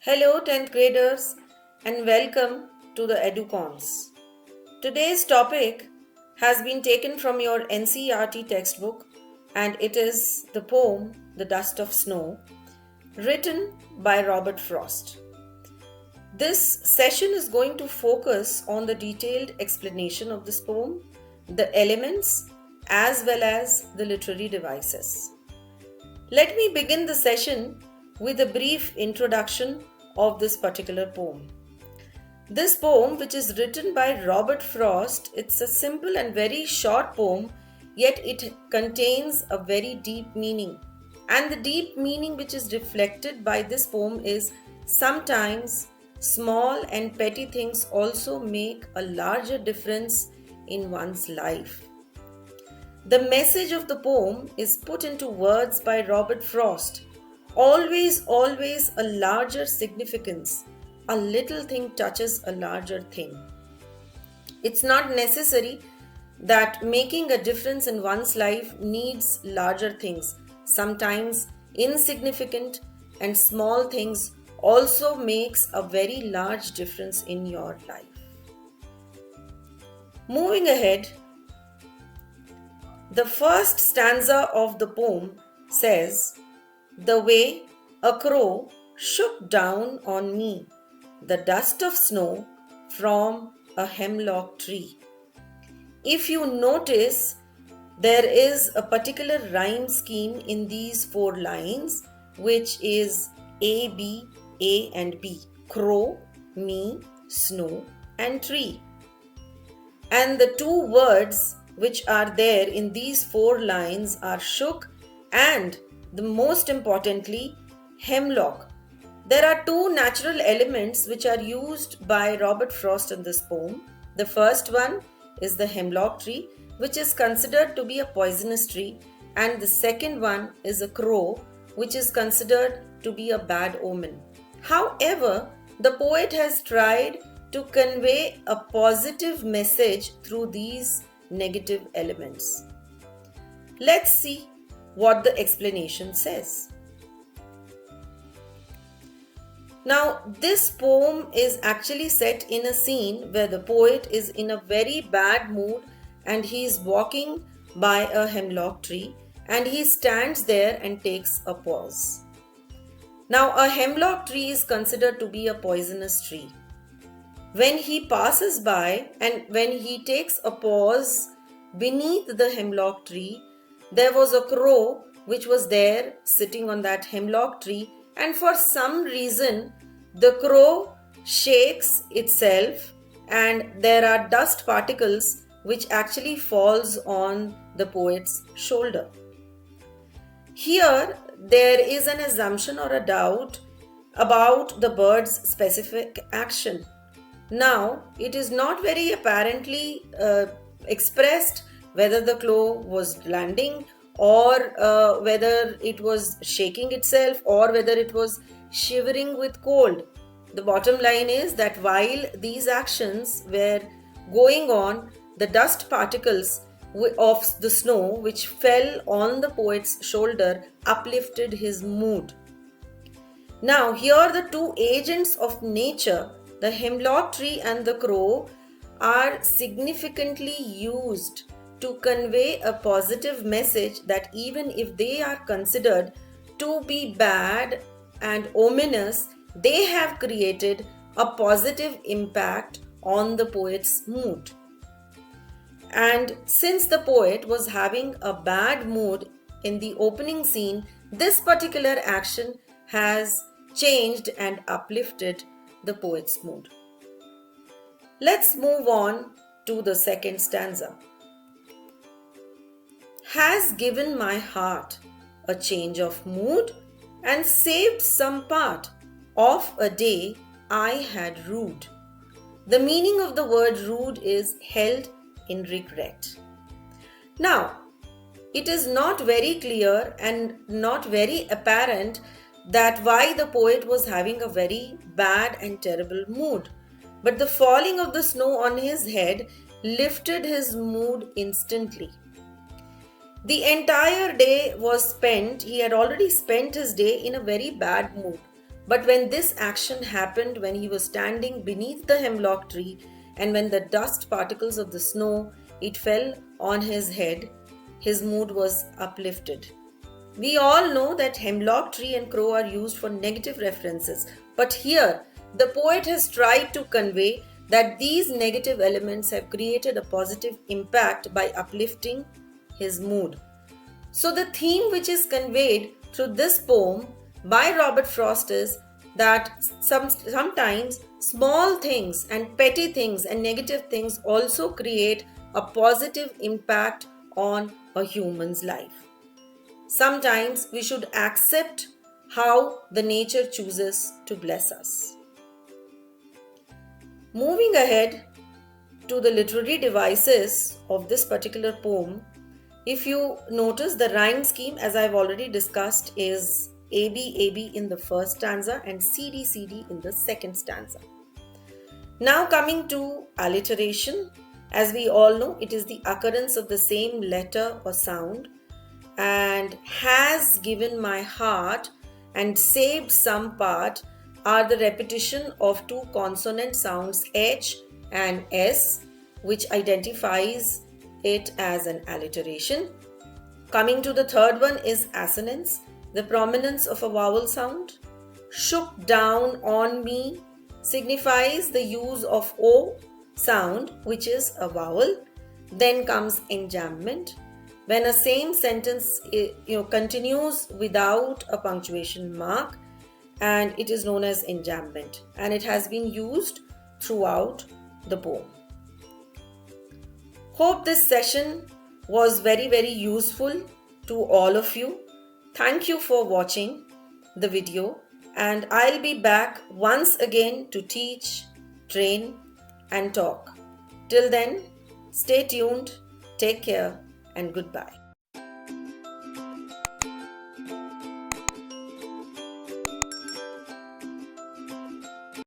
Hello 10th graders and welcome to the EduCons. Today's topic has been taken from your NCERT textbook and it is the poem The Dust of Snow, written by Robert Frost. This session is going to focus on the detailed explanation of this poem, the elements as well as the literary devices. Let me begin the session with a brief introduction of this particular poem. This poem, which is written by Robert Frost, it's a simple and very short poem, yet it contains a very deep meaning. And the deep meaning which is reflected by this poem is sometimes small and petty things also make a larger difference in one's life. The message of the poem is put into words by Robert Frost. Always a larger significance. A little thing touches a larger thing. It's not necessary that making a difference in one's life needs larger things. Sometimes insignificant and small things also makes a very large difference in your life. Moving ahead, the first stanza of the poem says, "The way a crow shook down on me the dust of snow from a hemlock tree." If you notice, there is a particular rhyme scheme in these four lines, which is A, B, A and B. Crow, me, snow and tree. And the two words which are there in these four lines are shook and, the most importantly, hemlock. There are two natural elements which are used by Robert Frost in this poem. The first one is the hemlock tree, which is considered to be a poisonous tree, and the second one is a crow, which is considered to be a bad omen. However, the poet has tried to convey a positive message through these negative elements. Let's see what the explanation says. Now, this poem is actually set in a scene where the poet is in a very bad mood and he is walking by a hemlock tree and he stands there and takes a pause. Now, a hemlock tree is considered to be a poisonous tree. When he passes by and when he takes a pause beneath the hemlock tree, there was a crow which was there sitting on that hemlock tree, and for some reason the crow shakes itself and there are dust particles which actually falls on the poet's shoulder. Here there is an assumption or a doubt about the bird's specific action. Now, it is not very apparently expressed whether the crow was landing or whether it was shaking itself or whether it was shivering with cold. The bottom line is that while these actions were going on, the dust particles of the snow which fell on the poet's shoulder uplifted his mood. Now, here the two agents of nature, the hemlock tree and the crow, are significantly used to convey a positive message that even if they are considered to be bad and ominous, they have created a positive impact on the poet's mood. And since the poet was having a bad mood in the opening scene, this particular action has changed and uplifted the poet's mood. Let's move on to the second stanza. Has given my heart a change of mood and saved some part of a day I had rued. The meaning of the word rued is held in regret. Now, it is not very clear and not very apparent that why the poet was having a very bad and terrible mood. But the falling of the snow on his head lifted his mood instantly. The entire day was spent, he had already spent his day in a very bad mood. But when this action happened when he was standing beneath the hemlock tree, and when the dust particles of the snow it fell on his head, his mood was uplifted. We all know that hemlock tree and crow are used for negative references, but here the poet has tried to convey that these negative elements have created a positive impact by uplifting his mood. So, the theme which is conveyed through this poem by Robert Frost is that sometimes small things and petty things and negative things also create a positive impact on a human's life. Sometimes we should accept how the nature chooses to bless us. Moving ahead to the literary devices of this particular poem, if you notice, the rhyme scheme, as I've already discussed, is AB AB in the first stanza and CD CD in the second stanza. Now coming to alliteration, as we all know, it is the occurrence of the same letter or sound, and has given my heart and saved some part are the repetition of two consonant sounds H and S, which identifies it as an alliteration. Coming to the third one is assonance, the prominence of a vowel sound. Shook down on me signifies the use of O sound, which is a vowel. Then comes enjambment, when a same sentence continues without a punctuation mark, and it is known as enjambment, and it has been used throughout the poem. Hope this session was very useful to all of you. Thank you for watching the video, and I'll be back once again to teach, train and talk. Till then, stay tuned, take care and goodbye.